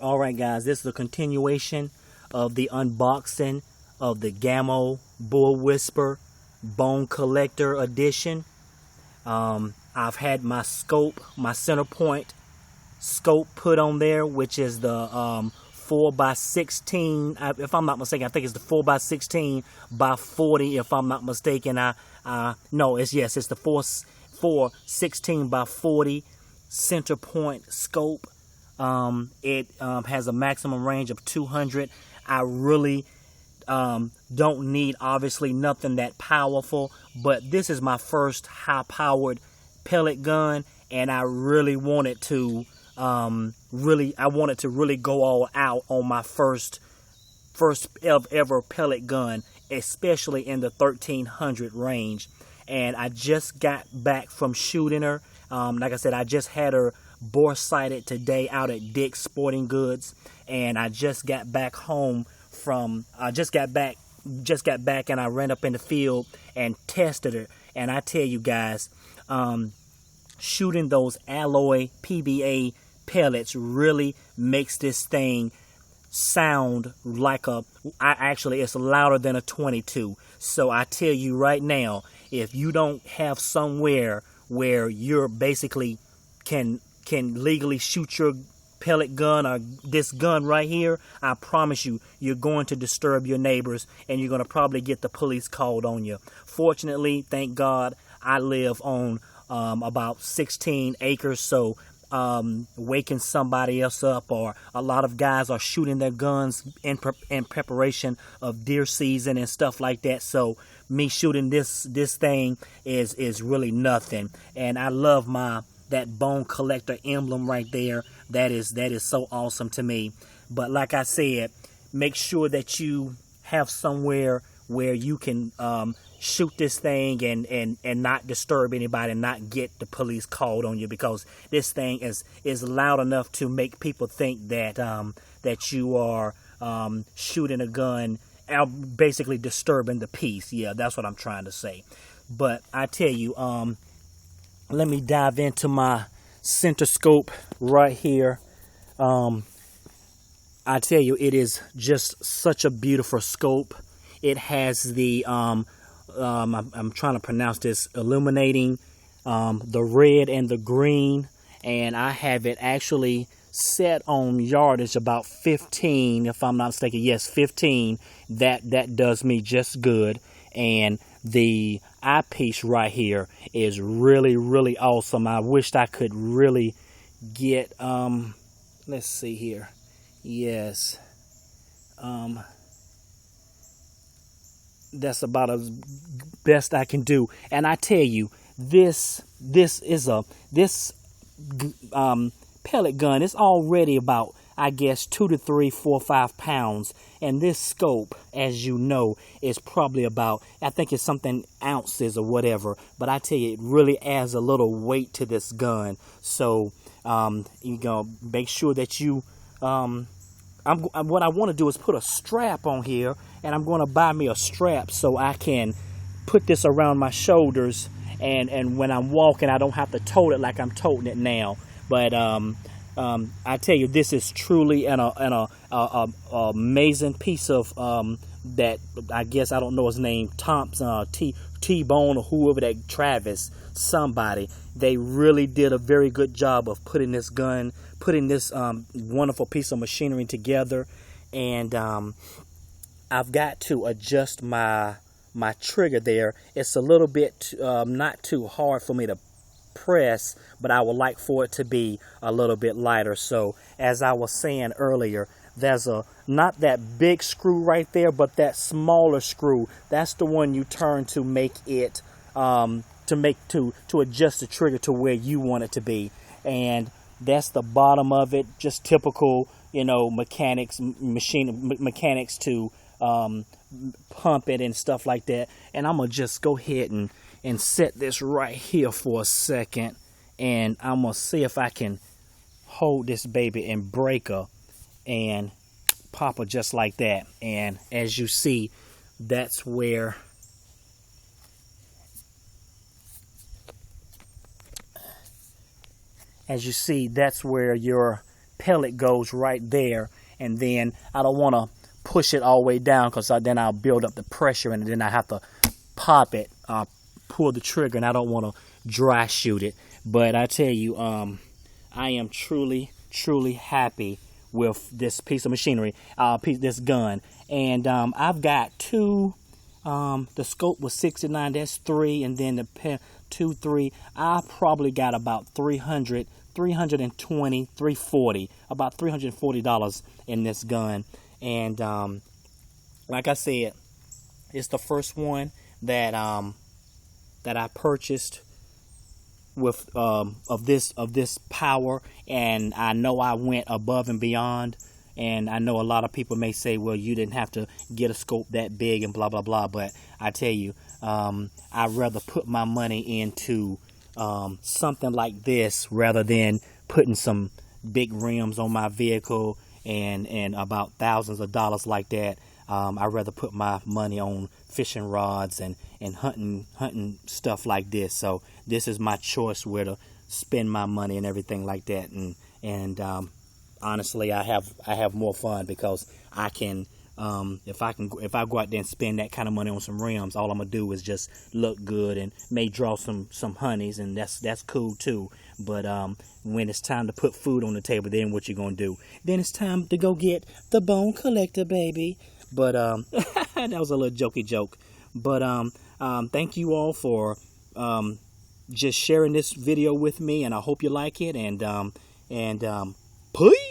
All right, guys, this is a continuation of the unboxing of the GAMO Bull Whisper Bone Collector Edition. I've had my scope, my Centerpoint scope put on there, which is the 4x16. If I'm not mistaken, I think it's the 4x16x40. If I'm not mistaken, no, it's the 4 16x40 Centerpoint scope. It has a maximum range of 200. I really don't need, obviously, nothing that powerful, but this is my first high-powered pellet gun, and I really wanted to really go all out on my first ever pellet gun, especially in the 1300 range. And I just got back from shooting her. Like I said, I just had her bore sighted today out at Dick's Sporting Goods, and I just got back home from just got back and I ran up in the field and tested her. And I tell you guys, shooting those alloy PBA pellets really makes this thing sound like it's louder than a 22. So I tell you right now, if you don't have somewhere where you're basically can legally shoot your pellet gun or this gun right here, I promise you, you're going to disturb your neighbors and you're going to probably get the police called on you. Fortunately, thank God, I live on about 16 acres, so waking somebody else up, or a lot of guys are shooting their guns in preparation of deer season and stuff like that. So me shooting this thing is really nothing. And I love that bone collector emblem right there. That is so awesome to me. But like I said, make sure that you have somewhere where you can shoot this thing and not disturb anybody and not get the police called on you, because this thing is loud enough to make people think that that you are shooting a gun, basically disturbing the peace. Yeah, that's what I'm trying to say. But I tell you, let me dive into my center scope right here. I tell you, it is just such a beautiful scope. It has the I'm trying to pronounce this, illuminating, the red and the green, and I have it actually set on yardage about 15, if I'm not mistaken. Yes, 15. That does me just good. And the eyepiece right here is really, really awesome. I wished I could really get let's see here. Yes. That's about as best I can do. And I tell you, this pellet gun is already about, I guess, 2 to 3, 4, 5 pounds. And this scope, as you know, is probably about, I think it's something ounces or whatever. But I tell you, it really adds a little weight to this gun. So, you know, make sure that you, what I want to do is put a strap on here, and I'm going to buy me a strap so I can put this around my shoulders, and when I'm walking, I don't have to tote it like I'm toting it now. But I tell you, this is truly an amazing piece of that. I guess I don't know his name, Thompson, T-Bone, or whoever, that Travis, somebody. They really did a very good job of putting this wonderful piece of machinery together. And I've got to adjust my trigger there. It's a little bit not too hard for me to press, but I would like for it to be a little bit lighter. So as I was saying earlier, there's not that big screw right there, but that smaller screw, that's the one you turn to make it to adjust the trigger to where you want it to be. And that's the bottom of it. Just typical, you know, mechanics to pump it and stuff like that. And I'm gonna just go ahead and set this right here for a second, and I'm gonna see if I can hold this baby and break her and pop her just like that. And as you see, that's where your pellet goes right there, and then I don't want to push it all the way down, because then I'll build up the pressure, and then I have to pop it, pull the trigger, and I don't want to dry shoot it. But I tell you, I am truly happy with this piece of machinery, this gun. And I've got two. The scope was 69, that's 3, and then the 2, 3. I probably got about 320, 340, about $340 in this gun. And like I said, it's the first one that that I purchased with of this power, and I know I went above and beyond. And I know a lot of people may say, well, you didn't have to get a scope that big and blah blah blah, but I tell you, I'd rather put my money into something like this rather than putting some big rims on my vehicle and about thousands of dollars like that. I'd rather put my money on fishing rods and hunting stuff like this. So this is my choice where to spend my money and everything like that. And honestly, I have more fun because I can, if I go out there and spend that kind of money on some rims, all I'm gonna do is just look good and may draw some honeys, and that's cool too. But when it's time to put food on the table, then what you gonna do? Then it's time to go get the bone collector, baby. But that was a little jokey joke. But thank you all for just sharing this video with me, and I hope you like it. And peace.